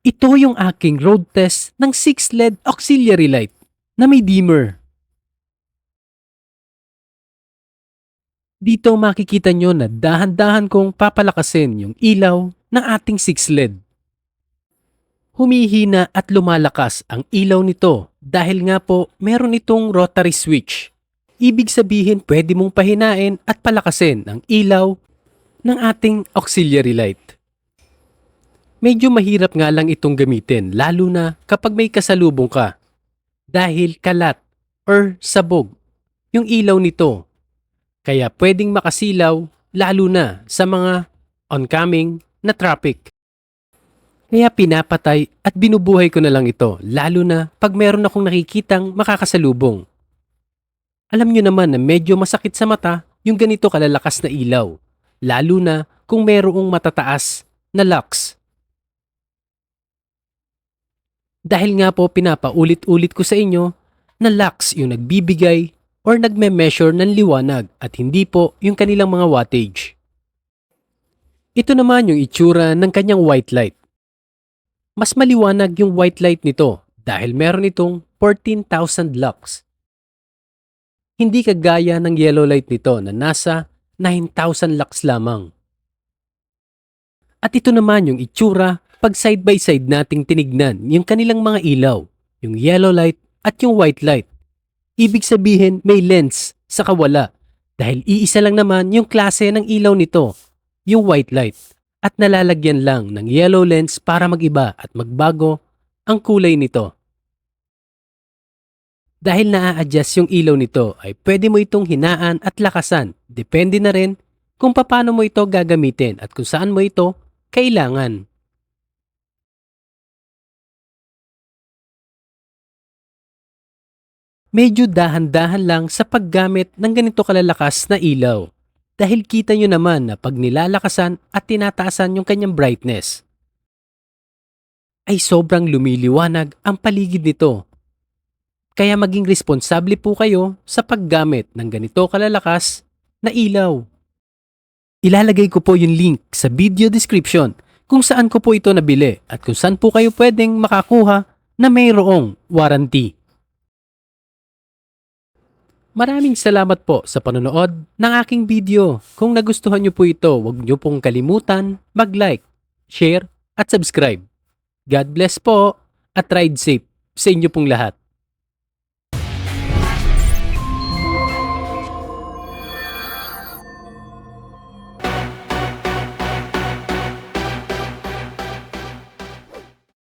Ito yung aking road test ng 6 LED auxiliary light na may dimmer. Dito makikita nyo na dahan-dahan kong papalakasin yung ilaw ng ating 6 LED. Humihina at lumalakas ang ilaw nito dahil nga po meron itong rotary switch. Ibig sabihin pwede mong pahinain at palakasin ang ilaw ng ating auxiliary light. Medyo mahirap nga lang itong gamitin lalo na kapag may kasalubong ka dahil kalat or sabog yung ilaw nito. Kaya pwedeng makasilaw lalo na sa mga oncoming na traffic. Kaya pinapatay at binubuhay ko na lang ito lalo na pag meron akong nakikitang makakasalubong. Alam nyo naman na medyo masakit sa mata yung ganito kalalakas na ilaw lalo na kung merong matataas na lux. Dahil nga po pinapaulit-ulit ko sa inyo na lux yung nagbibigay or nagme-measure ng liwanag at hindi po yung kanilang mga wattage. Ito naman yung itsura ng kanyang white light. Mas maliwanag yung white light nito dahil meron itong 14,000 lux. Hindi kagaya ng yellow light nito na nasa 9,000 lux lamang. At ito naman yung itsura pag side by side nating tinignan yung kanilang mga ilaw, yung yellow light at yung white light. Ibig sabihin may lens sa kawala dahil iisa lang naman yung klase ng ilaw nito, yung white light, at nalalagyan lang ng yellow lens para mag-iba at magbago ang kulay nito. Dahil naa-adjust yung ilaw nito ay pwede mo itong hinaan at lakasan, depende na rin kung paano mo ito gagamitin at kung saan mo ito kailangan. Medyo dahan-dahan lang sa paggamit ng ganito kalalakas na ilaw. Dahil kita nyo naman na pag nilalakasan at tinataasan yung kanyang brightness, ay sobrang lumiliwanag ang paligid nito. Kaya maging responsable po kayo sa paggamit ng ganito kalalakas na ilaw. Ilalagay ko po yung link sa video description kung saan ko po ito nabili at kung saan po kayo pwedeng makakuha na mayroong warranty. Maraming salamat po sa panonood ng aking video. Kung nagustuhan nyo po ito, huwag nyo pong kalimutan mag-like, share at subscribe. God bless po at ride safe sa inyo pong lahat.